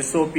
SOP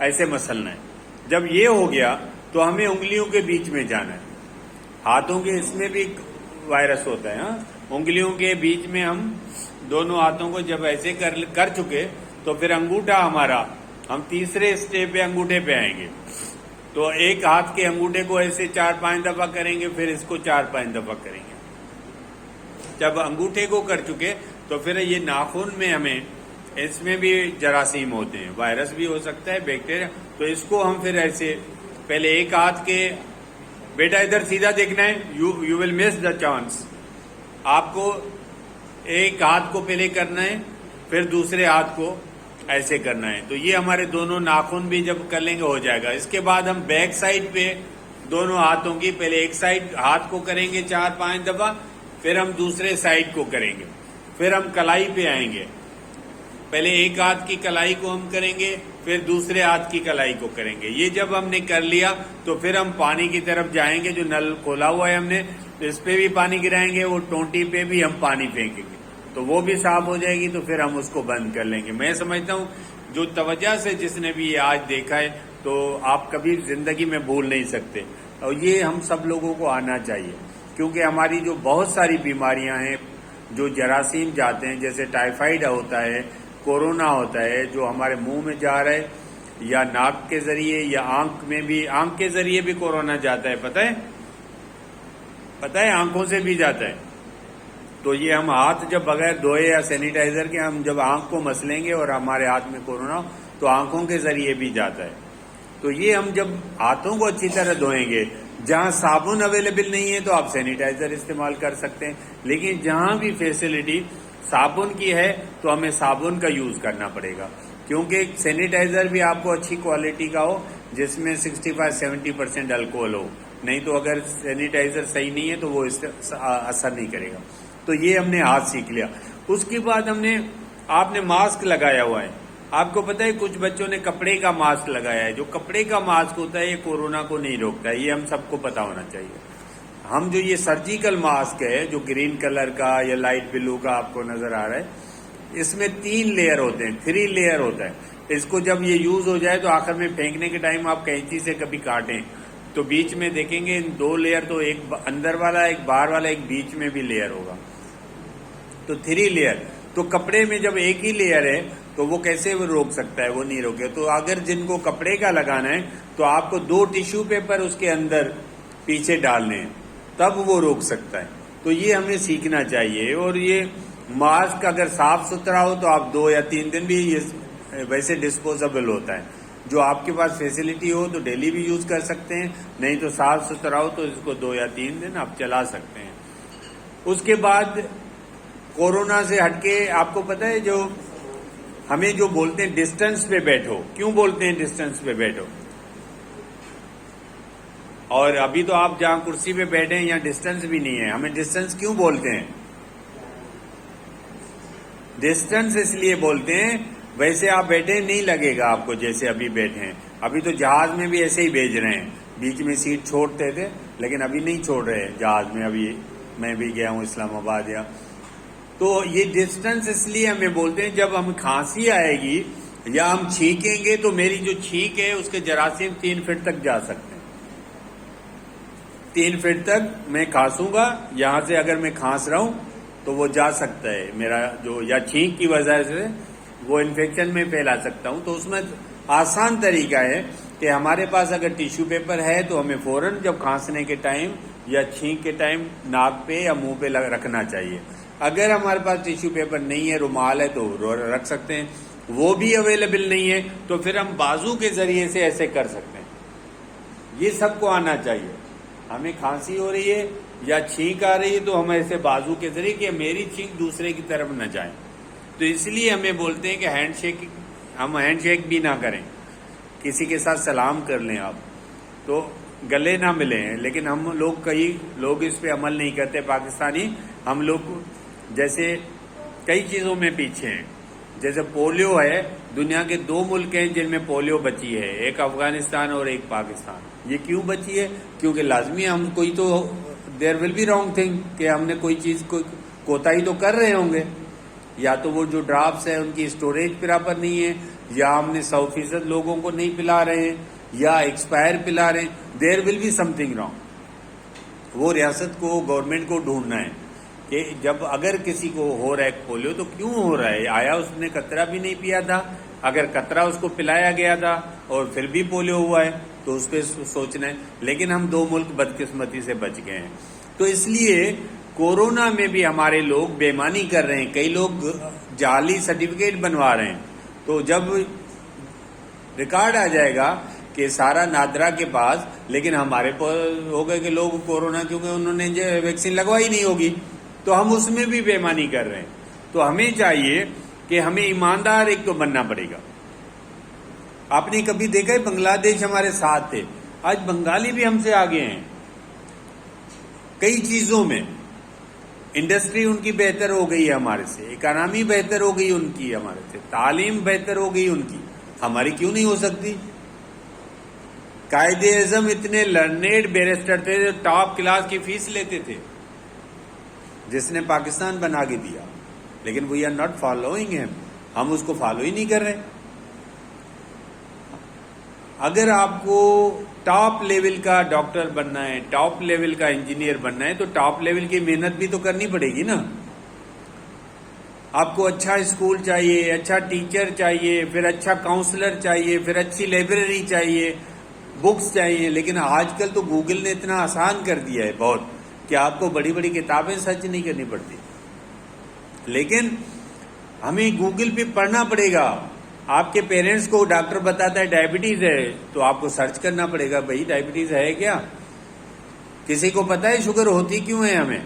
ایسے مسلنا ہے. جب یہ ہو گیا تو ہمیں انگلیوں کے بیچ میں جانا ہے. ہاتھوں کے اس میں بھی وائرس ہوتا ہے. انگلیوں کے بیچ میں ہم دونوں ہاتھوں کو جب ایسے کر چکے تو پھر انگوٹھا ہمارا ہم تیسرے اسٹیپ پہ انگوٹھے پہ آئیں گے. تو ایک ہاتھ کے انگوٹھے کو ایسے 4-5 دفعہ کریں گے, پھر اس کو 4-5 دفعہ کریں گے. جب انگوٹھے کو کر چکے تو پھر یہ ناخن میں ہمیں اس میں بھی جراثیم ہوتے ہیں, وائرس بھی ہو سکتا ہے, بیکٹیریا. تو اس کو ہم پھر ایسے پہلے ایک ہاتھ کے, بیٹا ادھر سیدھا دیکھنا ہے, you will miss the chance. آپ کو ایک ہاتھ کو پہلے کرنا ہے, پھر دوسرے ہاتھ کو ایسے کرنا ہے. تو یہ ہمارے دونوں ناخن بھی جب کر لیں گے ہو جائے گا. اس کے بعد ہم بیک سائڈ پہ دونوں ہاتھوں کی پہلے ایک سائڈ ہاتھ کو کریں گے 4-5 دفعہ, پھر ہم دوسرے سائڈ کو کریں گے, پھر ہم کلائی پہ آئیں گے. پہلے ایک ہاتھ کی کلائی کو ہم کریں گے, پھر دوسرے ہاتھ کی کلائی کو کریں گے. یہ جب ہم نے کر لیا تو پھر ہم پانی کی طرف جائیں گے. جو نل کھولا ہوا ہے ہم نے اس پہ بھی پانی گرائیں گے, وہ ٹونٹی پہ بھی ہم پانی پھینکیں گے تو وہ بھی صاف ہو جائے گی. تو پھر ہم اس کو بند کر لیں گے. میں سمجھتا ہوں جو توجہ سے جس نے بھی یہ آج دیکھا ہے تو آپ کبھی زندگی میں بھول نہیں سکتے. اور یہ ہم سب لوگوں کو آنا چاہیے, کیونکہ ہماری جو بہت ساری بیماریاں ہیں جو جراثیم جاتے ہیں, جیسے ٹائیفائڈ ہوتا ہے, کورونا ہوتا ہے جو ہمارے منہ میں جا رہا ہے, یا ناک کے ذریعے, یا آنکھ میں بھی, آنکھ کے ذریعے بھی کورونا جاتا ہے. پتہ ہے آنکھوں سے بھی جاتا ہے. تو یہ ہم ہاتھ جب بغیر دھوئے یا سینیٹائزر کے ہم جب آنکھ کو مسلیں گے اور ہمارے ہاتھ میں کورونا ہو تو آنکھوں کے ذریعے بھی جاتا ہے. تو یہ ہم جب ہاتھوں کو اچھی طرح دھوئیں گے, جہاں صابن اویلیبل نہیں ہے تو آپ سینیٹائزر استعمال کر سکتے ہیں, لیکن جہاں بھی فیسلٹی صابن کی ہے تو ہمیں صابن کا یوز کرنا پڑے گا, کیونکہ سینیٹائزر بھی آپ کو اچھی کوالٹی کا ہو جس میں 65-70% الکوہل ہو. نہیں تو اگر سینیٹائزر صحیح نہیں ہے تو وہ اثر نہیں کرے گا. تو یہ ہم نے ہاتھ سیکھ لیا. اس کے بعد آپ نے ماسک لگایا ہوا ہے. آپ کو پتہ ہے کچھ بچوں نے کپڑے کا ماسک لگایا ہے. جو کپڑے کا ماسک ہوتا ہے یہ کورونا کو نہیں روکتا ہے, یہ ہم سب کو پتا ہونا چاہیے. ہم جو یہ سرجیکل ماسک ہے جو گرین کلر کا یا لائٹ بلو کا آپ کو نظر آ رہا ہے, اس میں 3 لیئر ہوتے ہیں, 3 لیئر ہوتا ہے. اس کو جب یہ یوز ہو جائے تو آخر میں پھینکنے کے ٹائم آپ کینچی سے کبھی کاٹیں تو بیچ میں دیکھیں گے 2 لیئر, تو ایک اندر والا, ایک باہر والا, ایک بیچ میں بھی لیئر ہوگا. تو 3 لیئر. تو کپڑے میں جب ایک ہی لیئر ہے تو وہ کیسے روک سکتا ہے, وہ نہیں روکے. تو اگر جن کو کپڑے کا لگانا ہے تو آپ کو 2 ٹیشو پیپر اس کے اندر پیچھے ڈالنے ہیں, تب وہ روک سکتا ہے. تو یہ ہمیں سیکھنا چاہیے. اور یہ ماسک اگر صاف ستھرا ہو تو آپ 2 یا 3 دن بھی, یہ ویسے ڈسپوزیبل ہوتا ہے, جو آپ کے پاس فیسلٹی ہو تو ڈیلی بھی یوز کر سکتے ہیں, نہیں تو صاف ستھرا ہو تو اس کو 2 یا 3 دن آپ چلا سکتے ہیں. اس کے بعد کورونا سے ہٹ کے آپ کو پتہ ہے جو ہمیں جو بولتے ہیں ڈسٹنس پہ بیٹھو, کیوں بولتے ہیں ڈسٹنس پہ بیٹھو؟ اور ابھی تو آپ جہاں کرسی پہ بیٹھے ہیں یہاں ڈسٹنس بھی نہیں ہے. ہمیں ڈسٹنس کیوں بولتے ہیں؟ ڈسٹنس اس لیے بولتے ہیں, ویسے آپ بیٹھے نہیں لگے گا آپ کو جیسے ابھی بیٹھے ہیں. ابھی تو جہاز میں بھی ایسے ہی بھیج رہے ہیں, بیچ میں سیٹ چھوڑتے تھے لیکن ابھی نہیں چھوڑ رہے جہاز میں. ابھی میں بھی گیا ہوں اسلام آباد. تو یہ ڈسٹنس اس لیے ہمیں بولتے ہیں, جب ہم کھانسی آئے گی یا ہم چھینکیں گے تو میری جو چھینک ہے اس کے جراثیم 3 فٹ تک جا سکتے ہیں. 3 فٹ تک میں کھانسوں گا, یہاں سے اگر میں کھانس رہا ہوں تو وہ جا سکتا ہے میرا جو, یا چھینک کی وجہ سے وہ انفیکشن میں پھیلا سکتا ہوں. تو اس میں آسان طریقہ ہے کہ ہمارے پاس اگر ٹیشو پیپر ہے تو ہمیں فوراً جب کھانسنے کے ٹائم یا چھینک کے ٹائم ناک پہ یا منہ پہ رکھنا چاہیے. اگر ہمارے پاس ٹیشو پیپر نہیں ہے, رومال ہے تو رکھ سکتے ہیں. وہ بھی اویلیبل نہیں ہے تو پھر ہم بازو کے ذریعے سے ایسے کر سکتے ہیں. یہ سب کو آنا چاہیے. ہمیں کھانسی ہو رہی ہے یا چھینک آ رہی ہے تو ہم ایسے بازو کے ذریعے, کہ میری چھینک دوسرے کی طرف نہ جائے. تو اس لیے ہمیں بولتے ہیں کہ ہم ہینڈ شیک بھی نہ کریں. کسی کے ساتھ سلام کر لیں آپ تو گلے نہ ملیں. لیکن ہم لوگ, کئی لوگ اس پہ عمل نہیں کرتے. پاکستانی ہم لوگ جیسے کئی چیزوں میں پیچھے ہیں. جیسے پولیو ہے, دنیا کے 2 ملک ہیں جن میں پولیو بچی ہے, ایک افغانستان اور ایک پاکستان. یہ کیوں بچی ہے؟ کیونکہ لازمی ہم کوئی تو دیر ول بی رانگ تھنگ, کہ ہم نے کوئی چیز کوتاہی تو کر رہے ہوں گے. یا تو وہ جو ڈراپس ہے ان کی اسٹوریج پراپر نہیں ہے, یا ہم نے 100% لوگوں کو نہیں پلا رہے ہیں یا ایکسپائر پلا رہے ہیں. There will be something wrong. وہ ریاست کو گورنمنٹ کو ڈھونڈنا ہے کہ جب اگر کسی کو ہو رہا ہے پولیو تو کیوں ہو رہا ہے. آیا اس نے قطرہ بھی نہیں پیا تھا, اگر قطرہ اس کو پلایا گیا تھا اور پھر بھی پولیو ہوا ہے تو اس پہ سوچنا ہے. لیکن ہم 2 ملک بدقسمتی سے بچ گئے ہیں. تو اس لیے کورونا میں بھی ہمارے لوگ بے ایمانی کر رہے ہیں, کئی لوگ جعلی سرٹیفکیٹ بنوا رہے ہیں. تو جب ریکارڈ آ جائے گا کہ سارا نادرا کے پاس, لیکن ہمارے ہو گئے کہ لوگ کورونا کیونکہ انہوں نے ویکسین لگوائی نہیں ہوگی, تو ہم اس میں بھی بے ایمانی کر رہے ہیں. تو ہمیں چاہیے کہ ہمیں ایماندار ایک تو بننا پڑے گا. آپ نے کبھی دیکھا ہے بنگلہ دیش ہمارے ساتھ تھے, آج بنگالی بھی ہم سے آگے ہیں کئی چیزوں میں. انڈسٹری ان کی بہتر ہو گئی ہے ہمارے سے, اکانومی بہتر ہو گئی ان کی ہمارے سے, تعلیم بہتر ہو گئی ان کی, ہماری کیوں نہیں ہو سکتی. قائد اعظم اتنے لرنیڈ بیرسٹر تھے جو ٹاپ کلاس کی فیس لیتے تھے, جس نے پاکستان بنا کے دیا, لیکن وی آر ناٹ فالوئنگ ہم, ہم اس کو فالو ہی نہیں کر رہے. اگر آپ کو ٹاپ لیول کا ڈاکٹر بننا ہے, ٹاپ لیول کا انجینئر بننا ہے, تو ٹاپ لیول کی محنت بھی تو کرنی پڑے گی نا. آپ کو اچھا اسکول چاہیے, اچھا ٹیچر چاہیے, پھر اچھا کاؤنسلر چاہیے, پھر اچھی لائبریری چاہیے, بکس چاہیے. لیکن آج کل تو گوگل نے اتنا آسان کر دیا ہے بہت کہ آپ کو بڑی بڑی کتابیں سرچ نہیں کرنی پڑتی. لیکن ہمیں گوگل پہ پڑھنا پڑے گا. آپ کے پیرنٹس کو ڈاکٹر بتاتا ہے ڈائبٹیز ہے, تو آپ کو سرچ کرنا پڑے گا بھائی ڈائبٹیز ہے کیا. کسی کو پتا ہے شوگر ہوتی کیوں ہے, ہمیں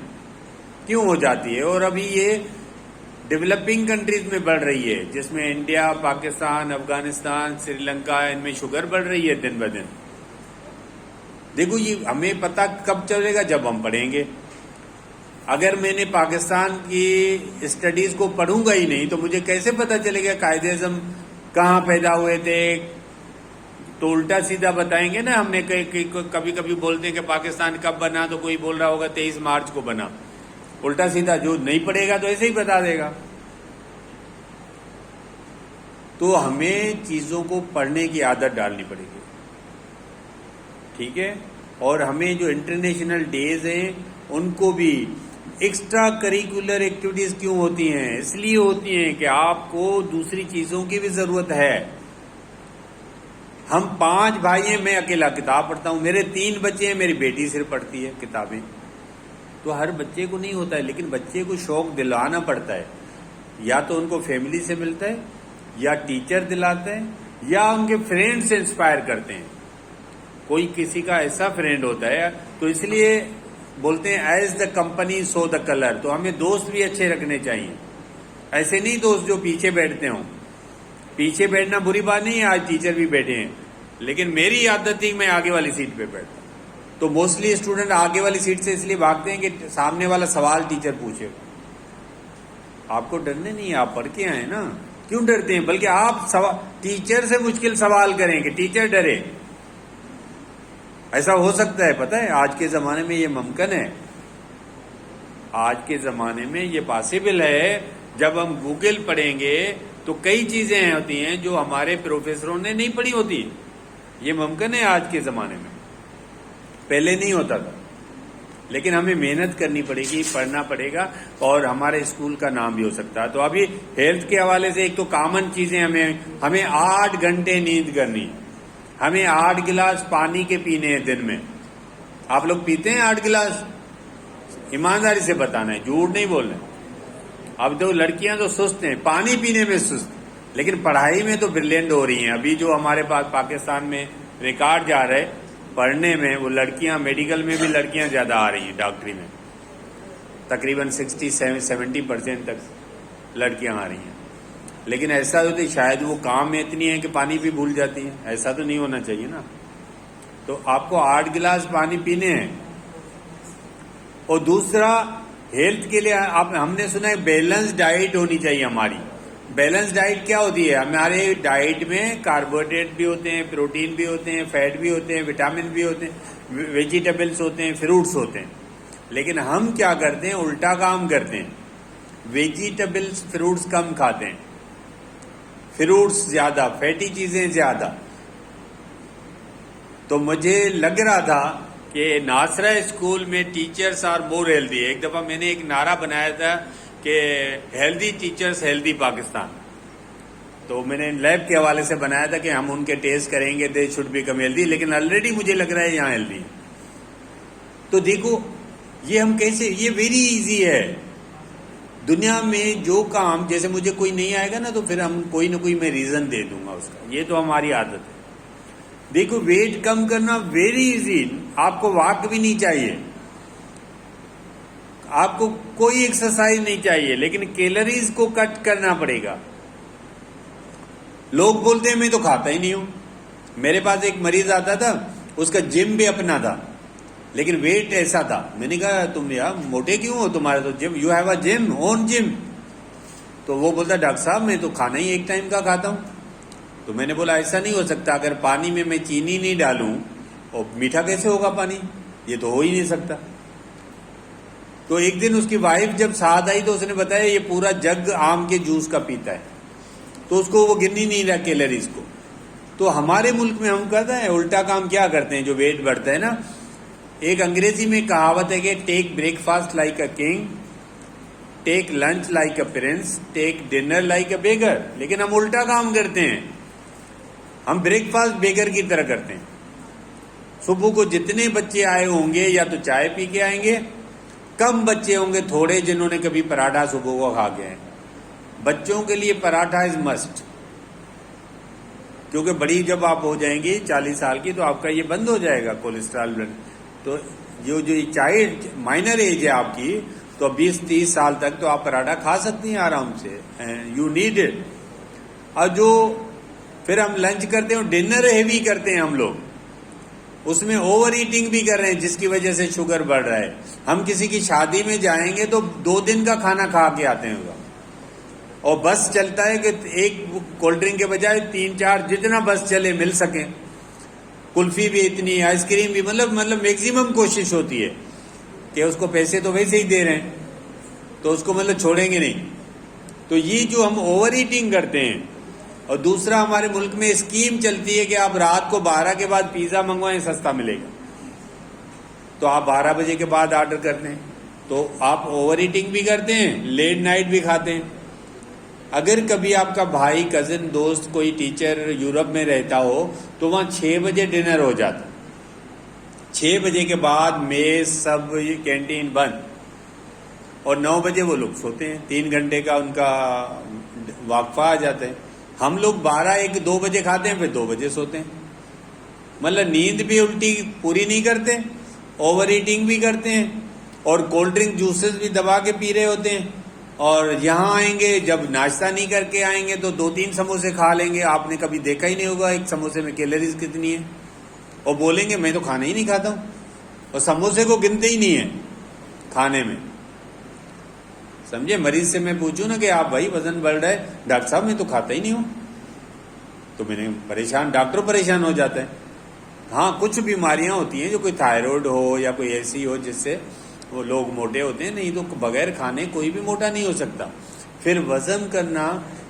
کیوں ہو جاتی ہے. اور ابھی یہ ڈیولپنگ کنٹریز میں بڑھ رہی ہے, جس میں انڈیا, پاکستان, افغانستان, سری لنکا, ان میں شوگر بڑھ رہی ہے دن بدن. دیکھو یہ ہمیں پتا کب چلے گا جب ہم پڑھیں گے. اگر میں نے پاکستان کی اسٹڈیز کو پڑھوں گا ہی نہیں تو مجھے کیسے پتا چلے گا قائد اعظم کہاں پیدا ہوئے تھے. تو الٹا سیدھا بتائیں گے نا. ہم نے کبھی کبھی بولتے ہیں کہ پاکستان کب بنا, تو کوئی بول رہا ہوگا 23 مارچ کو بنا. الٹا سیدھا جو نہیں پڑھے گا تو ایسے ہی بتا دے گا. تو ہمیں چیزوں کو پڑھنے کی عادت ڈالنی پڑے گی, ٹھیک ہے. اور ہمیں جو انٹرنیشنل ڈیز ہیں ان کو بھی ایکسٹرا کریکولر ایکٹیویٹیز کیوں ہوتی ہیں, اس لیے ہوتی ہیں کہ آپ کو دوسری چیزوں کی بھی ضرورت ہے. ہم 5 بھائی ہیں, میں اکیلا کتاب پڑھتا ہوں, میرے 3 بچے ہیں, میری بیٹی صرف پڑھتی ہے کتابیں. تو ہر بچے کو نہیں ہوتا ہے, لیکن بچے کو شوق دلانا پڑتا ہے. یا تو ان کو فیملی سے ملتا ہے, یا ٹیچر دلاتے ہیں, یا ان کے فرینڈ سے انسپائر کرتے ہیں. کوئی کسی کا ایسا فرینڈ ہوتا ہے, تو اس لیے بولتے ہیں as the company so the colour. تو ہمیں دوست بھی اچھے رکھنے چاہیے. ایسے نہیں دوست جو پیچھے بیٹھتے ہوں. پیچھے بیٹھنا بری بات نہیں ہے, آج ٹیچر بھی بیٹھے ہیں, لیکن میری عادت تھی میں آگے والی سیٹ پہ بیٹھتا. تو موسٹلی اسٹوڈنٹ آگے والی سیٹ سے اس لیے بھاگتے ہیں کہ سامنے والا سوال ٹیچر پوچھے. آپ کو ڈرنے نہیں ہے, آپ پڑھ کے آئے نا, کیوں ڈرتے ہیں. بلکہ آپ ٹیچر سے مشکل سوال کریں کہ ٹیچر ڈرے. ایسا ہو سکتا ہے, پتہ ہے آج کے زمانے میں یہ ممکن ہے. آج کے زمانے میں یہ پاسبل ہے. جب ہم گوگل پڑھیں گے تو کئی چیزیں ہوتی ہیں جو ہمارے پروفیسروں نے نہیں پڑھی ہوتی. یہ ممکن ہے آج کے زمانے میں, پہلے نہیں ہوتا تھا. لیکن ہمیں محنت کرنی پڑے گی, پڑھنا پڑے گا, اور ہمارے اسکول کا نام بھی ہو سکتا ہے. تو ابھی ہیلتھ کے حوالے سے ایک تو کامن چیزیں ہمیں 8 گھنٹے نیند کرنی, ہمیں 8 گلاس پانی کے پینے ہیں دن میں. آپ لوگ پیتے ہیں 8 گلاس؟ ایمانداری سے بتانا ہے, جھوٹ نہیں بولنا. اب تو لڑکیاں تو سست ہیں, پانی پینے میں سست, لیکن پڑھائی میں تو بریلینٹ ہو رہی ہیں. ابھی جو ہمارے پاس پاکستان میں ریکارڈ جا رہا ہے پڑھنے میں, وہ لڑکیاں میڈیکل میں بھی لڑکیاں زیادہ آ رہی ہیں, ڈاکٹری میں تقریباً 60-70% تک لڑکیاں آ رہی ہیں. لیکن ایسا ہوتا ہے شاید وہ کام میں اتنی ہیں کہ پانی بھی بھول جاتی ہیں. ایسا تو نہیں ہونا چاہیے نا. تو آپ کو 8 گلاس پانی پینے ہیں. اور دوسرا ہیلتھ کے لیے ہم نے سنا ہے بیلنس ڈائٹ ہونی چاہیے ہماری. بیلنس ڈائٹ کیا ہوتی ہے؟ ہمارے ڈائٹ میں کاربوہائیڈریٹ بھی ہوتے ہیں, پروٹین بھی ہوتے ہیں, فیٹ بھی ہوتے ہیں, وٹامن بھی ہوتے ہیں, ویجیٹیبلس ہوتے ہیں, فروٹس ہوتے ہیں. لیکن ہم کیا کرتے ہیں, الٹا کام کرتے ہیں. ویجیٹیبلس فروٹس کم کھاتے ہیں, فروٹس زیادہ، فیٹی چیزیں زیادہ. تو مجھے لگ رہا تھا کہ ناصرہ اسکول میں ٹیچرز آر مور ہیلدی. ایک دفعہ میں نے ایک نعرہ بنایا تھا کہ ہیلدی ٹیچرز ہیلدی پاکستان. تو میں نے لیب کے حوالے سے بنایا تھا کہ ہم ان کے ٹیسٹ کریں گے، دے شوڈ بیکم ہیلدی، لیکن آلریڈی مجھے لگ رہا ہے یہاں ہیلدی ہے. تو دیکھو یہ ہم کیسے، یہ ویری ایزی ہے. دنیا میں جو کام، جیسے مجھے کوئی نہیں آئے گا نا تو پھر ہم کوئی نہ کوئی میں ریزن دے دوں گا اس کا. یہ تو ہماری عادت ہے. دیکھو ویٹ کم کرنا ویری ایزی. آپ کو واک بھی نہیں چاہیے، آپ کو کوئی ایکسرسائز نہیں چاہیے، لیکن کیلوریز کو کٹ کرنا پڑے گا. لوگ بولتے ہیں میں تو کھاتا ہی نہیں ہوں. میرے پاس ایک مریض آتا تھا، اس کا جم بھی اپنا تھا لیکن ویٹ ایسا تھا. میں نے کہا تم یار موٹے کیوں ہو، تمہارا تو جم، یو ہیو اے جم، اون جم. تو وہ بولتا ڈاکٹر صاحب میں تو کھانا ہی ایک ٹائم کا کھاتا ہوں. تو میں نے بولا ایسا نہیں ہو سکتا، اگر پانی میں چینی نہیں ڈالوں اور میٹھا کیسے ہوگا پانی، یہ تو ہو ہی نہیں سکتا. تو ایک دن اس کی وائف جب ساتھ آئی تو اس نے بتایا یہ پورا جگ آم کے جوس کا پیتا ہے. تو اس کو وہ گنی نہیں رہا کیلوریز کو. تو ہمارے ملک میں ہم کہتے ہیں الٹا کام کیا کرتے ہیں جو ویٹ بڑھتا ہے نا. ایک انگریزی میں کہاوت ہے کہ take breakfast like a king, take lunch like a prince, take dinner like a beggar. لیکن ہم الٹا کام کرتے ہیں، ہم بریک فاسٹ بیگر کی طرح کرتے ہیں. صبح کو جتنے بچے آئے ہوں گے یا تو چائے پی کے آئیں گے، کم بچے ہوں گے تھوڑے جنہوں نے کبھی پراٹھا صبح کو کھا کے آئے. بچوں کے لیے پراٹھا از مسٹ، کیونکہ بڑی جب آپ ہو جائیں گی 40 سال کی تو آپ کا یہ بند ہو جائے گا کولیسٹرول بلڈ. تو جو چائلڈ مائنر ایج ہے آپ کی، تو 20-30 سال تک تو آپ پراٹھا کھا سکتی ہیں آرام سے. You need it. اور جو پھر ہم لنچ کرتے ہیں، ڈنر ہیوی کرتے ہیں ہم لوگ، اس میں اوور ایٹنگ بھی کر رہے ہیں جس کی وجہ سے شوگر بڑھ رہا ہے. ہم کسی کی شادی میں جائیں گے تو 2 دن کا کھانا کھا کے آتے ہیں اور بس چلتا ہے کہ ایک کولڈ ڈرنک کے بجائے 3-4 جتنا بس چلے مل سکیں. کلفی بھی اتنی، آئس کریم بھی، مطلب میکسیمم کوشش ہوتی ہے کہ اس کو پیسے تو ویسے ہی دے رہے ہیں تو اس کو چھوڑیں گے نہیں. تو یہ جو ہم اوور ایٹنگ کرتے ہیں. اور دوسرا ہمارے ملک میں اسکیم چلتی ہے کہ آپ رات کو 12 کے بعد پیزا منگوائیں سستا ملے گا، تو آپ 12 بجے کے بعد آرڈر کرتے ہیں. تو آپ اوور ایٹنگ بھی کرتے ہیں، لیٹ نائٹ بھی کھاتے ہیں. اگر کبھی آپ کا بھائی، کزن، دوست کوئی ٹیچر یورپ میں رہتا ہو تو وہاں 6 بجے ڈنر ہو جاتا. 6 بجے کے بعد میز سب کینٹین بند، اور 9 بجے وہ لوگ سوتے ہیں. 3 گھنٹے کا ان کا وقفہ آ جاتا ہے. ہم لوگ 12-1-2 بجے کھاتے ہیں، پھر 2 بجے سوتے ہیں. نیند بھی الٹی پوری نہیں کرتے، اوور ایٹنگ بھی کرتے ہیں، اور کولڈ ڈرنک جوسز بھی دبا کے پی رہے ہوتے ہیں. اور یہاں آئیں گے جب ناشتہ نہیں کر کے آئیں گے تو 2-3 سموسے کھا لیں گے. آپ نے کبھی دیکھا ہی نہیں ہوگا ایک سموسے میں کیلوریز کتنی ہے، اور بولیں گے میں تو کھانا ہی نہیں کھاتا ہوں، اور سموسے کو گنتے ہی نہیں ہیں کھانے میں. سمجھے؟ مریض سے میں پوچھوں نا کہ آپ بھائی وزن بڑھ رہا ہے، ڈاکٹر صاحب میں تو کھاتا ہی نہیں ہوں. تو میں نے پریشان، ڈاکٹر پریشان ہو جاتا ہے. ہاں کچھ بیماریاں ہوتی ہیں جو کوئی تھائرائیڈ ہو یا کوئی ایسی ہو جس سے وہ لوگ موٹے ہوتے ہیں، نہیں تو بغیر کھانے کوئی بھی موٹا نہیں ہو سکتا. پھر وزن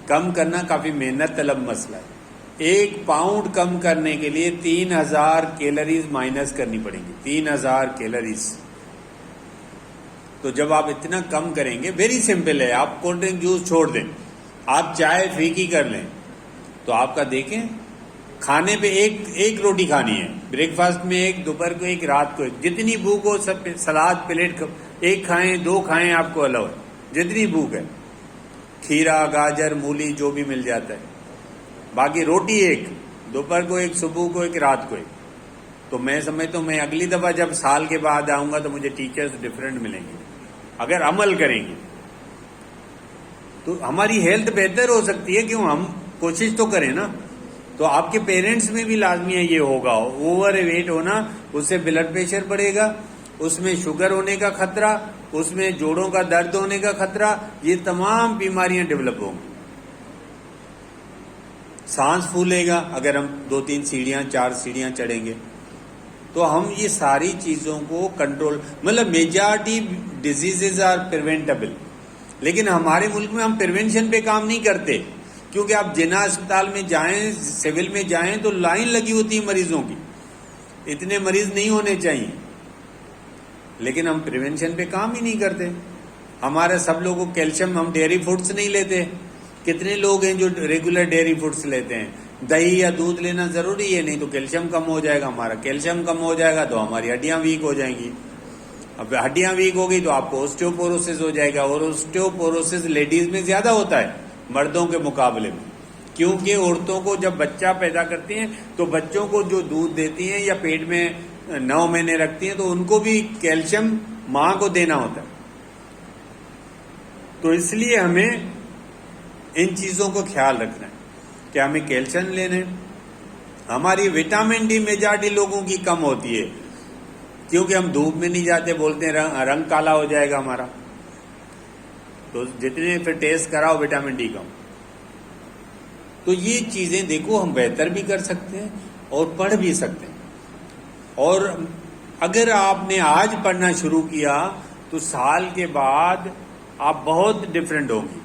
کم کرنا کافی محنت طلب مسئلہ ہے. 1 پاؤنڈ کم کرنے کے لیے 3000 کیلوریز مائنس کرنی پڑیں گی. 3000 کیلوریز. تو جب آپ اتنا کم کریں گے، ویری سمپل ہے، آپ کولڈ ڈرنک جوس چھوڑ دیں، آپ چائے فیکی کر لیں، تو آپ کا دیکھیں کھانے پہ ایک روٹی کھانی ہے، بریک فاسٹ میں 1، دوپہر کو 1، رات کو 1. جتنی بھوک ہو سب سلاد پلیٹ 1 کھائیں، 2 کھائیں، آپ کو الاؤ ہے جتنی بھوک ہے. کھیرا، گاجر، مولی جو بھی مل جاتا ہے. باقی روٹی 1، دوپہر کو 1، صبح کو 1، رات کو 1. تو میں سمجھتا ہوں میں اگلی دفعہ جب سال کے بعد آؤں گا تو مجھے ٹیچرز ڈفرینٹ ملیں گے اگر عمل کریں گے. تو ہماری ہیلتھ بہتر ہو سکتی ہے. کیوں؟ ہم کوشش تو کریں نا. تو آپ کے پیرنٹس میں بھی لازمی ہے یہ ہوگا. اوور ویٹ ہونا، اس سے بلڈ پریشر بڑھے گا، اس میں شوگر ہونے کا خطرہ، اس میں جوڑوں کا درد ہونے کا خطرہ، یہ تمام بیماریاں ڈیولپ ہوں گی. سانس پھولے گا اگر ہم 2-3 سیڑھیاں 4 سیڑھیاں چڑھیں گے. تو ہم یہ ساری چیزوں کو control, majority diseases are preventable, لیکن ہمارے ملک میں ہم پریونشن پہ کام نہیں کرتے. کیونکہ آپ جنا اسپتال میں جائیں، سول میں جائیں تو لائن لگی ہوتی ہے مریضوں کی، اتنے مریض نہیں ہونے چاہیے، لیکن ہم پریونشن پہ کام ہی نہیں کرتے. ہمارے سب لوگوں کو کیلشیم، ہم ڈیری فوڈس نہیں لیتے. کتنے لوگ ہیں جو ریگولر ڈیری فوڈس لیتے ہیں؟ دہی یا دودھ لینا ضروری ہے، نہیں تو کیلشیم کم ہو جائے گا. ہمارا کیلشیم کم ہو جائے گا تو ہماری ہڈیاں ویک ہو جائیں گی. اب ہڈیاں ویک ہو گئی تو آپ کو اوسٹیوپوروسس ہو جائے گا، اور اوسٹیوپوروسس لیڈیز میں زیادہ ہوتا ہے مردوں کے مقابلے میں، کیونکہ عورتوں کو جب بچہ پیدا کرتی ہیں تو بچوں کو جو دودھ دیتی ہیں یا پیٹ میں 9 مہینے رکھتی ہیں تو ان کو بھی کیلشیم ماں کو دینا ہوتا ہے. تو اس لیے ہمیں ان چیزوں کو خیال رکھنا ہے کہ ہمیں کیلشیم لینے. ہماری وٹامن ڈی میجارٹی لوگوں کی کم ہوتی ہے کیونکہ ہم دھوپ میں نہیں جاتے، بولتے ہیں رنگ کالا ہو جائے گا ہمارا. تو جتنے پھر ٹیسٹ کراؤ وٹامن ڈی کم. تو یہ چیزیں دیکھو ہم بہتر بھی کر سکتے ہیں اور پڑھ بھی سکتے ہیں. اور اگر آپ نے آج پڑھنا شروع کیا تو سال کے بعد آپ بہت ڈفرینٹ ہوں گی،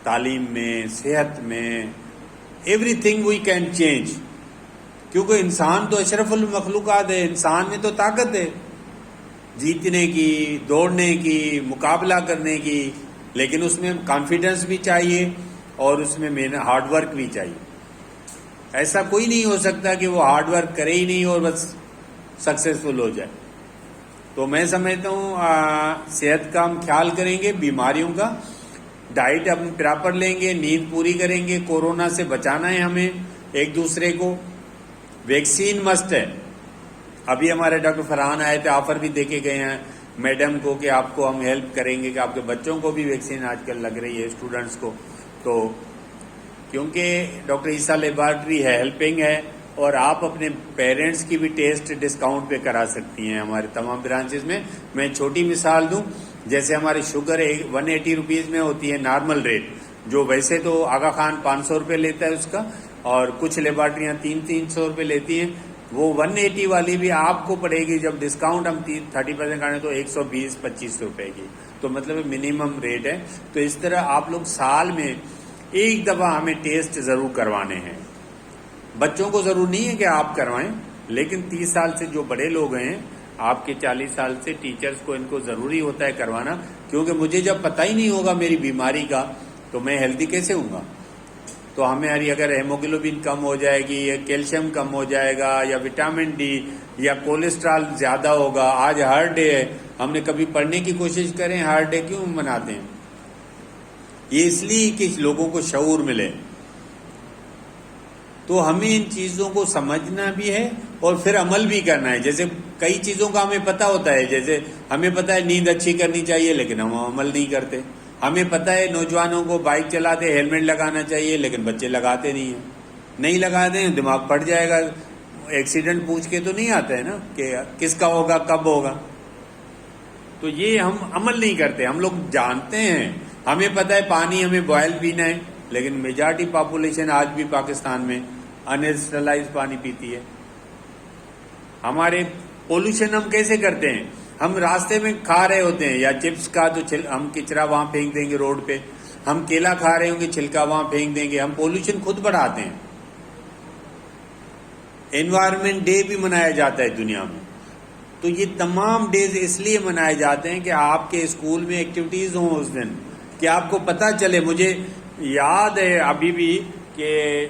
تعلیم میں، صحت میں، everything we can change. کیونکہ انسان تو اشرف المخلوقات ہے، انسان میں تو طاقت ہے جیتنے کی، دوڑنے کی، مقابلہ کرنے کی، لیکن اس میں کانفیڈنس بھی چاہیے اور اس میں ہارڈ ورک بھی چاہیے. ایسا کوئی نہیں ہو سکتا کہ وہ ہارڈ ورک کرے ہی نہیں اور بس سکسیسفل ہو جائے. تو میں سمجھتا ہوں صحت کا ہم خیال کریں گے، بیماریوں کا ڈائٹ ہم پراپر لیں گے، نیند پوری کریں گے. کورونا سے بچانا ہے ہمیں ایک دوسرے کو. ویکسین مسٹ ہے. ابھی ہمارے ڈاکٹر فرحان آئے تھے، آفر بھی دے کے گئے ہیں میڈم کو کہ آپ کو ہم ہیلپ کریں گے کہ آپ کے بچوں کو بھی ویکسین آج کل لگ رہی ہے، اسٹوڈنٹس کو. تو کیونکہ ڈاکٹر عیسیٰ لیبارٹری ہے، ہیلپنگ ہے، اور آپ اپنے پیرنٹس کی بھی ٹیسٹ ڈسکاؤنٹ پہ کرا سکتی ہیں ہمارے تمام برانچز میں. میں چھوٹی مثال دوں، جیسے ہماری شوگر 180 روپیز میں ہوتی ہے نارمل ریٹ، جو ویسے تو آغا خان 500 روپے لیتا ہے اس کا، اور کچھ لیبارٹریاں 300 روپے لیتی ہیں. وہ 180 والی بھی آپ کو پڑے گی جب ڈسکاؤنٹ ہم 30% کریں تو 120-25 روپے کی. تو مطلب منیمم ریٹ ہے. تو اس طرح آپ لوگ سال میں ایک دفعہ ہمیں ٹیسٹ ضرور کروانے ہیں. بچوں کو ضرور نہیں ہے کہ آپ کروائیں، لیکن 30 سال سے جو بڑے لوگ ہیں، آپ کے 40 سال سے ٹیچرز کو ان کو ضروری ہوتا ہے کروانا. کیونکہ مجھے جب پتہ ہی نہیں ہوگا میری بیماری کا تو میں ہیلدی کیسے ہوں گا. تو ہماری اگر ہیموگلوبن کم ہو جائے گی یا کیلشیم کم ہو جائے گا یا وٹامن ڈی یا کولیسٹرول زیادہ ہوگا. آج ہارٹ ڈے ہے، ہم نے کبھی پڑھنے کی کوشش کریں ہارٹ ڈے کیوں مناتے ہیں؟ یہ اس لیے کہ لوگوں کو شعور ملے. تو ہمیں ان چیزوں کو سمجھنا بھی ہے اور پھر عمل بھی کرنا ہے. جیسے کئی چیزوں کا ہمیں پتہ ہوتا ہے، جیسے ہمیں پتہ ہے نیند اچھی کرنی چاہیے لیکن ہم عمل نہیں کرتے. ہمیں پتہ ہے نوجوانوں کو بائک چلاتے ہیلمٹ لگانا چاہیے لیکن بچے لگاتے نہیں ہیں. نہیں لگاتے ہیں، دماغ پھٹ جائے گا. ایکسیڈنٹ پوچھ کے تو نہیں آتا ہے نا کہ کس کا ہوگا، کب ہوگا. تو یہ ہم عمل نہیں کرتے. ہم لوگ جانتے ہیں، ہمیں پتہ ہے پانی ہمیں بوائل پینا ہے، لیکن میجارٹی پاپولیشن آج بھی پاکستان میں انسٹرلائز پانی پیتی ہے. ہمارے پولوشن ہم کیسے کرتے ہیں؟ ہم راستے میں کھا رہے ہوتے ہیں یا چپس کا تو ہم کچرا وہاں پھینک دیں گے روڈ پہ. ہم کیلا کھا رہے ہوں گے، چھلکا وہاں پھینک دیں گے. ہم پولوشن خود بڑھاتے ہیں. انوائرمنٹ ڈے بھی منایا جاتا ہے دنیا میں. تو یہ تمام ڈیز اس لیے منائے جاتے ہیں کہ آپ کے اسکول میں ایکٹیویٹیز ہوں اس دن، کہ آپ کو پتہ چلے. مجھے یاد ہے ابھی بھی کہ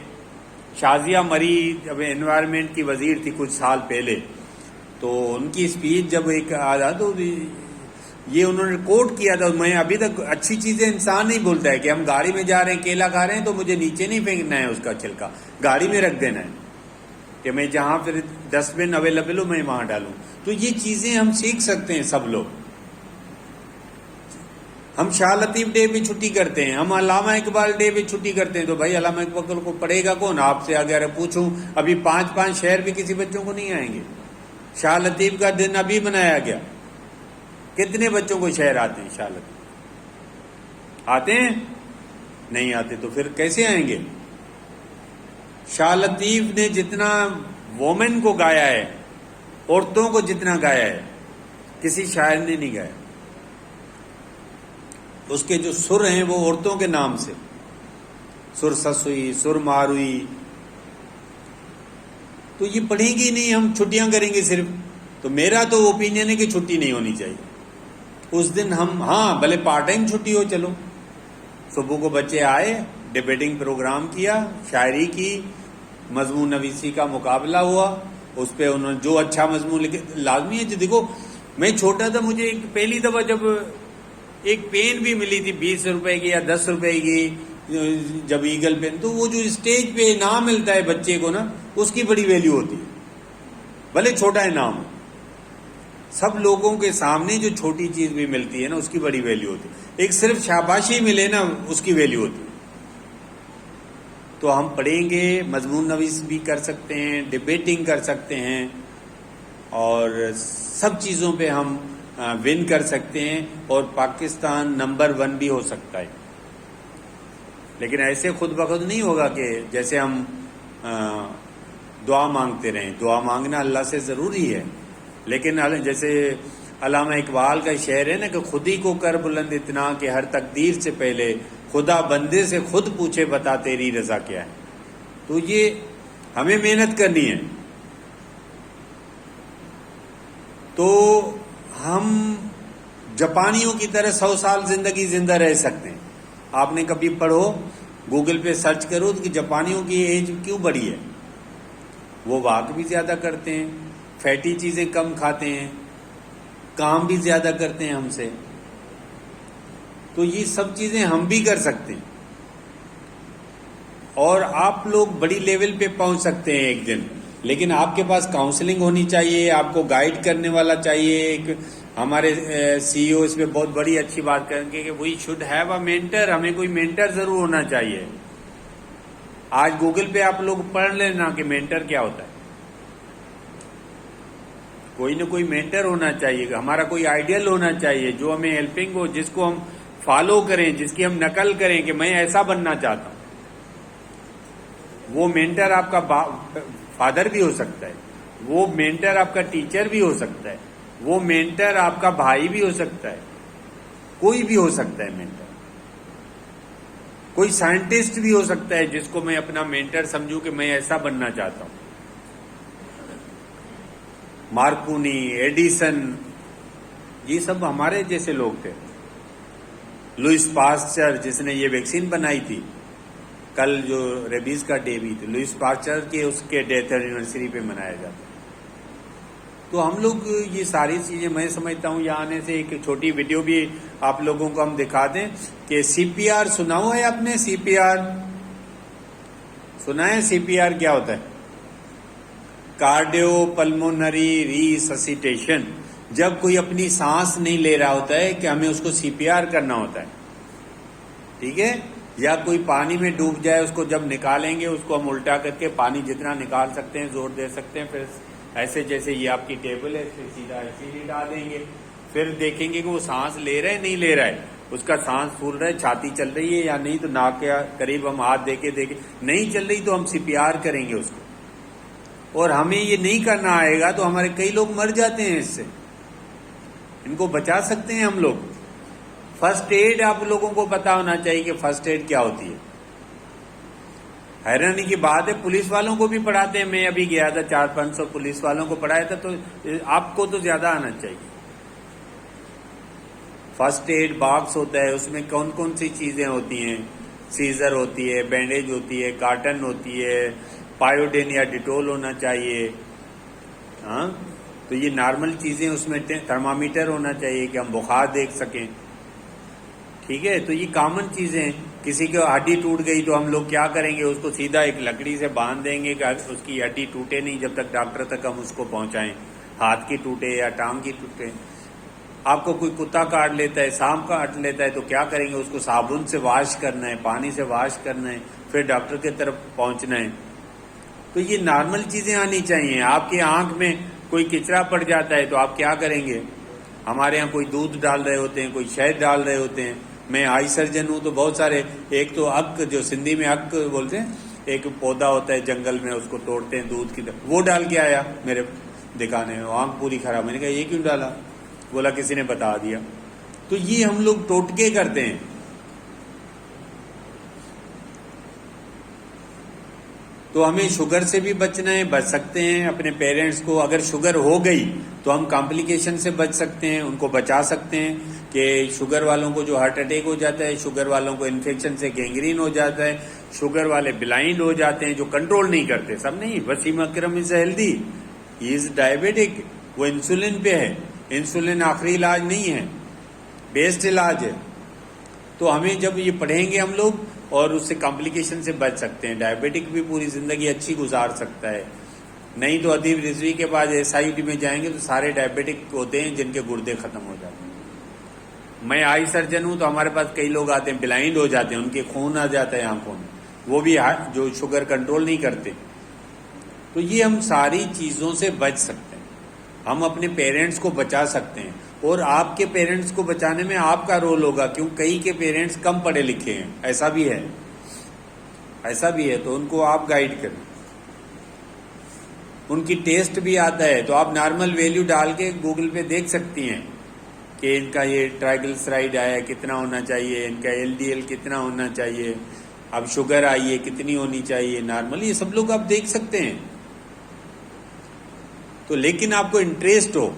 شازیہ مری جب انوائرمنٹ کی وزیر تھی کچھ سال پہلے، تو ان کی اسپیچ جب ایک آیا تو یہ انہوں نے کوٹ کیا تھا. میں ابھی تک اچھی چیزیں انسان نہیں بولتا ہے کہ ہم گاڑی میں جا رہے ہیں کیلا کھا رہے ہیں تو مجھے نیچے نہیں پھینکنا ہے اس کا چھلکا، گاڑی میں رکھ دینا ہے کہ میں جہاں پھر ڈسٹ بن اویلیبل ہو میں وہاں ڈالوں. تو یہ چیزیں ہم سیکھ سکتے ہیں سب لوگ. ہم شاہ لطیف ڈے پہ چھٹی کرتے ہیں، ہم علامہ اقبال ڈے پہ چھٹی کرتے ہیں. تو بھائی علامہ اقبال کو پڑھے گا کون؟ آپ سے اگر پوچھوں ابھی 5 شہر بھی کسی بچوں کو نہیں آئیں گے. شاہ لطیف کا دن ابھی منایا گیا. کتنے بچوں کو شہر آتے ہیں؟ شاہ لطیف آتے ہیں؟ نہیں آتے. تو پھر کیسے آئیں گے؟ شاہ لطیف نے جتنا وومن کو گایا ہے، عورتوں کو جتنا گایا ہے، کسی شاعر نے نہیں گایا. اس کے جو سر ہیں وہ عورتوں کے نام سے. سر سس ہوئی، سر مار ہوئی، تو یہ پڑھیں گے نہیں، ہم چھٹیاں کریں گے صرف. تو میرا تو اوپینین ہے کہ چھٹی نہیں ہونی چاہیے اس دن. ہم ہاں بھلے پارٹ ٹائم چھٹی ہو، چلو صبح کو بچے آئے، ڈبیٹنگ پروگرام کیا، شاعری کی، مضمون نویسی کا مقابلہ ہوا، اس پہ انہوں نے جو اچھا مضمون لکھے. لازمی ہے جی. دیکھو میں چھوٹا تھا، مجھے پہلی دفعہ جب ایک پین بھی ملی تھی 20 روپے کی یا 10 روپے کی، جب ایگل پین، تو وہ جو اسٹیج پہ انعام ملتا ہے بچے کو نا، اس کی بڑی ویلیو ہوتی ہے، بھلے چھوٹا انعام ہو. سب لوگوں کے سامنے جو چھوٹی چیز بھی ملتی ہے نا، اس کی بڑی ویلیو ہوتی ہے. ایک صرف شاباشی ملے نا، اس کی ویلیو ہوتی ہے. تو ہم پڑھیں گے، مضمون نویس بھی کر سکتے ہیں، ڈبیٹنگ کر سکتے ہیں، اور سب چیزوں پہ ہم ون کر سکتے ہیں، اور پاکستان نمبر 1 بھی ہو سکتا ہے. لیکن ایسے خود بخود نہیں ہوگا کہ جیسے ہم دعا مانگتے رہیں. دعا مانگنا اللہ سے ضروری ہے، لیکن جیسے علامہ اقبال کا شعر ہے نا کہ خود ہی کو کر بلند اتنا کہ ہر تقدیر سے پہلے خدا بندے سے خود پوچھے بتا تیری رضا کیا ہے. تو یہ ہمیں محنت کرنی ہے. تو ہم جاپانیوں کی طرح 100 سال زندگی زندہ رہ سکتے ہیں. آپ نے کبھی پڑھو، گوگل پہ سرچ کرو کہ جاپانیوں کی ایج کیوں بڑی ہے. وہ واک بھی زیادہ کرتے ہیں، فیٹی چیزیں کم کھاتے ہیں، کام بھی زیادہ کرتے ہیں ہم سے. تو یہ سب چیزیں ہم بھی کر سکتے ہیں، اور آپ لوگ بڑی لیول پہ پہنچ سکتے ہیں ایک دن. لیکن آپ کے پاس کاؤنسلنگ ہونی چاہیے، آپ کو گائیڈ کرنے والا چاہیے. ایک ہمارے سی او اس پہ بہت بڑی اچھی بات کریں گے کہ we should have a mentor. ہمیں کوئی مینٹر ضرور ہونا چاہیے. آج گوگل پہ آپ لوگ پڑھ لینا کہ مینٹر کیا ہوتا ہے. کوئی نہ کوئی مینٹر ہونا چاہیے، ہمارا کوئی آئیڈیل ہونا چاہیے جو ہمیں ہیلپنگ ہو، جس کو ہم فالو کریں، جس کی ہم نقل کریں کہ میں ایسا بننا چاہتا ہوں. وہ مینٹر آپ کا فادر بھی ہو سکتا ہے، وہ مینٹر آپ کا ٹیچر بھی ہو سکتا ہے، وہ مینٹر آپ کا بھائی بھی ہو سکتا ہے، کوئی بھی ہو سکتا ہے مینٹر. کوئی سائنٹسٹ بھی ہو سکتا ہے جس کو میں اپنا مینٹر سمجھوں کہ میں ایسا بننا چاہتا ہوں. مارکونی، ایڈیسن، یہ سب ہمارے جیسے لوگ تھے. لوئس پاسچر جس نے یہ ویکسین بنائی تھی، کل جو ریبیز کا ڈے بھی تھا، لوئس پاسچر کے اس کے ڈیتھ اینیورسری پہ منایا جاتا ہے. تو ہم لوگ یہ ساری چیزیں، میں سمجھتا ہوں یہاں آنے سے ایک چھوٹی ویڈیو بھی آپ لوگوں کو ہم دکھا دیں کہ سی پی آر سنا ہوا ہے آپ نے؟ سی پی آر سنا ہے؟ سی پی آر کیا ہوتا ہے؟ Cardio pulmonary resuscitation. جب کوئی اپنی سانس نہیں لے رہا ہوتا ہے کہ ہمیں اس کو سی پی آر کرنا ہوتا ہے، ٹھیک ہے؟ یا کوئی پانی میں ڈوب جائے، اس کو جب نکالیں گے اس کو ہم الٹا کر کے پانی جتنا نکال سکتے ہیں زور دے سکتے ہیں. پھر ایسے جیسے یہ آپ کی ٹیبل ہے، اس پہ سیدھا ایسے لٹا دیں گے. پھر دیکھیں گے کہ وہ سانس لے رہا ہے نہیں لے رہا ہے، اس کا سانس پھول رہا ہے، چھاتی چل رہی ہے یا نہیں. تو ناک کے قریب ہم ہاتھ دے کے دیکھیں، نہیں چل رہی تو ہم سی پی آر کریں گے اس کو. اور ہمیں یہ نہیں کرنا آئے گا تو ہمارے کئی لوگ مر جاتے ہیں اس سے. ان کو بچا سکتے ہیں ہم لوگ. فرسٹ ایڈ آپ لوگوں کو پتا ہونا چاہیے کہ فرسٹ ایڈ کیا ہوتی ہے. حیرانی کی بات ہے، پولیس والوں کو بھی پڑھاتے ہیں. میں ابھی گیا تھا، 400-500 پولیس والوں کو پڑھایا تھا. تو آپ کو تو زیادہ آنا چاہیے. فرسٹ ایڈ باکس ہوتا ہے، اس میں کون کون سی چیزیں ہوتی ہیں؟ سیزر ہوتی ہے، بینڈیج ہوتی ہے، کاٹن ہوتی ہے، پایوڈین یا ڈیٹول ہونا چاہیے. ہاں، تو یہ نارمل چیزیں. اس میں تھرمامیٹر ہونا چاہیے کہ ہم بخار دیکھ سکیں. ٹھیک ہے؟ تو یہ کامن چیزیں ہیں. کسی کی ہڈی ٹوٹ گئی تو ہم لوگ کیا کریں گے؟ اس کو سیدھا ایک لکڑی سے باندھ دیں گے کہ اس کی ہڈی ٹوٹے نہیں جب تک ڈاکٹر تک ہم اس کو پہنچائیں. ہاتھ کی ٹوٹے یا ٹانگ کی ٹوٹے. آپ کو کوئی کتا کاٹ لیتا ہے، سانپ کاٹ لیتا ہے، تو کیا کریں گے؟ اس کو صابن سے واش کرنا ہے، پانی سے واش کرنا ہے، پھر ڈاکٹر کی طرف پہنچنا ہے. تو یہ نارمل چیزیں آنی چاہیے. آپ کی آنکھ میں کوئی کچرا پڑ جاتا ہے تو آپ کیا کریں گے؟ ہمارے ہاں کوئی دودھ ڈال رہے ہوتے ہیں، کوئی شہد ڈال رہے ہوتے ہیں. میں آئی سرجن ہوں تو بہت سارے، ایک تو اک، جو سندھی میں اک بولتے ہیں، ایک پودا ہوتا ہے جنگل میں، اس کو توڑتے ہیں دودھ کی طرح، وہ ڈال کے آیا میرے دکھانے میں. آنکھ پوری خراب. میں نے کہا یہ کیوں ڈالا؟ بولا کسی نے بتا دیا. تو یہ ہم لوگ ٹوٹکے کرتے ہیں. تو ہمیں شوگر سے بھی بچنا ہے، بچ سکتے ہیں اپنے پیرنٹس کو. اگر شوگر ہو گئی تو ہم کمپلیکیشن سے بچ سکتے ہیں، ان کو بچا سکتے ہیں. کہ شوگر والوں کو جو ہارٹ اٹیک ہو جاتا ہے، شوگر والوں کو انفیکشن سے گینگرین ہو جاتا ہے، شوگر والے بلائنڈ ہو جاتے ہیں جو کنٹرول نہیں کرتے. سب نہیں. Wasim Akram is healthy, he is diabetic, وہ انسولین پہ ہے. انسولین آخری علاج نہیں ہے، بیسٹ علاج ہے. تو ہمیں جب یہ پڑھیں گے ہم لوگ اور اس سے کمپلیکیشن سے بچ سکتے ہیں. ڈائبیٹک بھی پوری زندگی اچھی گزار سکتا ہے. نہیں تو ادیب رضوی کے بعد SIT میں جائیں گے تو سارے ڈائبیٹک ہوتے ہیں جن کے گردے ختم ہو جاتے ہیں. میں آئی سرجن ہوں تو ہمارے پاس کئی لوگ آتے ہیں بلائنڈ ہو جاتے ہیں، ان کے خون آ جاتا ہے آنکھوں میں، وہ بھی جو شوگر کنٹرول نہیں کرتے. تو یہ ہم ساری چیزوں سے بچ سکتے ہیں. ہم اپنے پیرنٹس کو بچا سکتے ہیں، اور آپ کے پیرنٹس کو بچانے میں آپ کا رول ہوگا. کیوں؟ کئی کے پیرنٹس کم پڑھے لکھے ہیں، ایسا بھی ہے، ایسا بھی ہے. تو ان کو آپ گائیڈ کریں. ان کی ٹیسٹ بھی آتا ہے تو آپ نارمل ویلیو ڈال کے گوگل پہ دیکھ سکتی ہیں کہ ان کا یہ ٹرائیگلسرائڈ آیا کتنا ہونا چاہیے، ان کا LDL کتنا ہونا چاہیے، اب شوگر آئی ہے کتنی ہونی چاہیے نارمل. یہ سب لوگ آپ دیکھ سکتے ہیں. تو لیکن آپ کو انٹرسٹ ہو،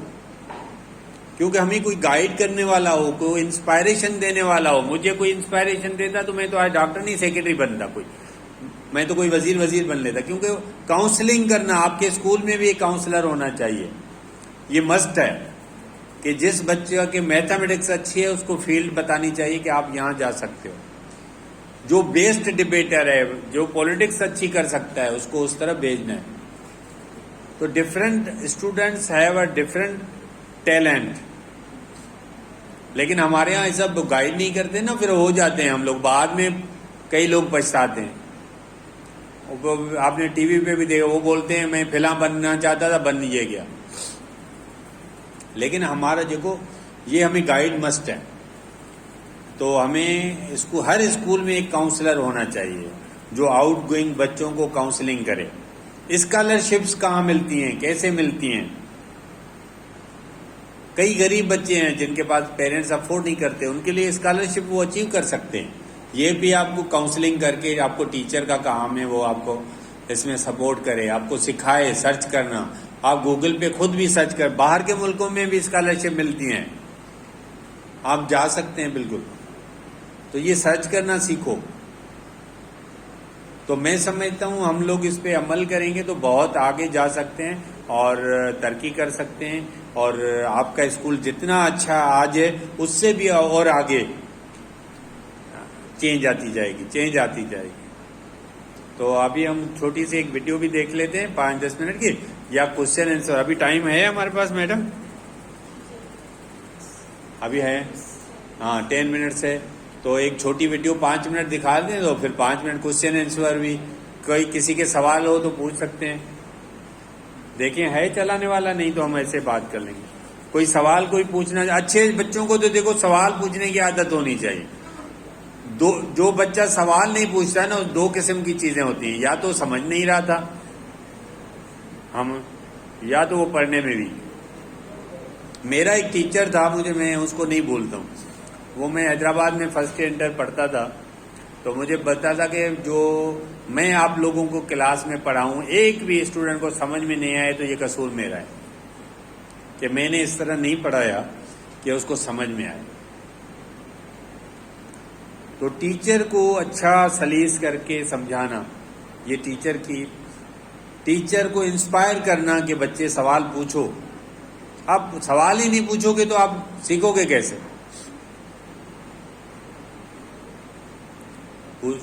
کیونکہ ہمیں کوئی گائیڈ کرنے والا ہو، کوئی انسپائریشن دینے والا ہو. مجھے کوئی انسپائریشن دیتا تو میں تو آج ڈاکٹر نہیں، سیکرٹری بنتا. میں تو کوئی وزیر بن لیتا. کیونکہ کاؤنسلنگ کرنا، آپ کے اسکول میں بھی ایک کاؤنسلر ہونا چاہیے. یہ مسٹ ہے کہ جس بچے کے میتھمیٹکس اچھی ہے اس کو فیلڈ بتانی چاہیے کہ آپ یہاں جا سکتے ہو. جو بیسٹ ڈبیٹر ہے، جو پولیٹکس اچھی کر سکتا ہے، اس کو اس طرح بھیجنا ہے. تو different students have a different talent. لیکن ہمارے یہاں ایسا گائیڈ نہیں کرتے نا، پھر ہو جاتے ہیں ہم لوگ بعد میں. کئی لوگ پچھتاتے ہیں. آپ نے TV پہ بھی دیکھا، وہ بولتے ہیں میں فلاں بننا چاہتا تھا، بن یہ گیا. لیکن ہمارا دیکھو یہ ہمیں گائیڈ مسٹ ہے. تو ہمیں ہر اسکول میں ایک کاؤنسلر ہونا چاہیے جو آؤٹ گوئنگ بچوں کو کاؤنسلنگ کرے. اسکالرشپس کہاں ملتی ہیں، کیسے ملتی ہیں؟ کئی غریب بچے ہیں جن کے پاس پیرنٹس افورڈ نہیں کرتے، ان کے لیے اسکالرشپ وہ اچیو کر سکتے ہیں. یہ بھی آپ کو کاؤنسلنگ کر کے، آپ کو ٹیچر کا کام ہے وہ آپ کو اس میں سپورٹ کرے، آپ کو سکھائے سرچ کرنا. آپ گوگل پہ خود بھی سرچ کر، باہر کے ملکوں میں بھی اسکالرشپ ملتی ہیں، آپ جا سکتے ہیں بالکل. تو یہ سرچ کرنا سیکھو. تو میں سمجھتا ہوں ہم لوگ اس پہ عمل کریں گے تو بہت آگے جا سکتے ہیں اور ترقی کر سکتے ہیں. اور آپ کا اسکول جتنا اچھا آج ہے اس سے بھی اور آگے چینج آتی جائے گی. تو ابھی ہم چھوٹی سی ایک ویڈیو بھی دیکھ لیتے ہیں 5-10 منٹ کی، یا کوشچن آنسر. ابھی ٹائم ہے ہمارے پاس میڈم؟ ابھی ہے، ہاں 10 منٹ ہے. تو ایک چھوٹی ویڈیو 5 منٹ دکھا دیں تو پھر 5 منٹ کوشچن آنسر بھی. کوئی کسی کے سوال ہو تو پوچھ سکتے ہیں. دیکھیں ہے چلانے والا، نہیں تو ہم ایسے بات کر لیں گے. کوئی سوال کوئی پوچھنا، اچھے بچوں کو تو دیکھو سوال پوچھنے کی عادت ہونی چاہیے. جو بچہ سوال نہیں پوچھتا ہے نا، 2 قسم کی چیزیں ہوتی ہیں، یا تو سمجھ نہیں رہا تھا ہم، یا تو وہ پڑھنے میں بھی. میرا ایک ٹیچر تھا، میں اس کو نہیں بھولتا ہوں. وہ میں حیدرآباد میں فرسٹ انٹر پڑھتا تھا، تو مجھے بتا تھا کہ جو میں آپ لوگوں کو کلاس میں پڑھاؤں، ایک بھی اسٹوڈنٹ کو سمجھ میں نہیں آئے تو یہ قصور میرا ہے کہ میں نے اس طرح نہیں پڑھایا کہ اس کو سمجھ میں آئے. تو ٹیچر کو اچھا سلیس کر کے سمجھانا، یہ ٹیچر کو انسپائر کرنا کہ بچے سوال پوچھو. آپ سوال ہی نہیں پوچھو گے تو آپ سیکھو گے کیسے؟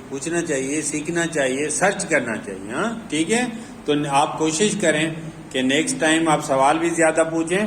پوچھنا چاہیے، سیکھنا چاہیے، سرچ کرنا چاہیے. ہاں ٹھیک ہے. تو آپ کوشش کریں کہ نیکسٹ ٹائم آپ سوال بھی زیادہ پوچھیں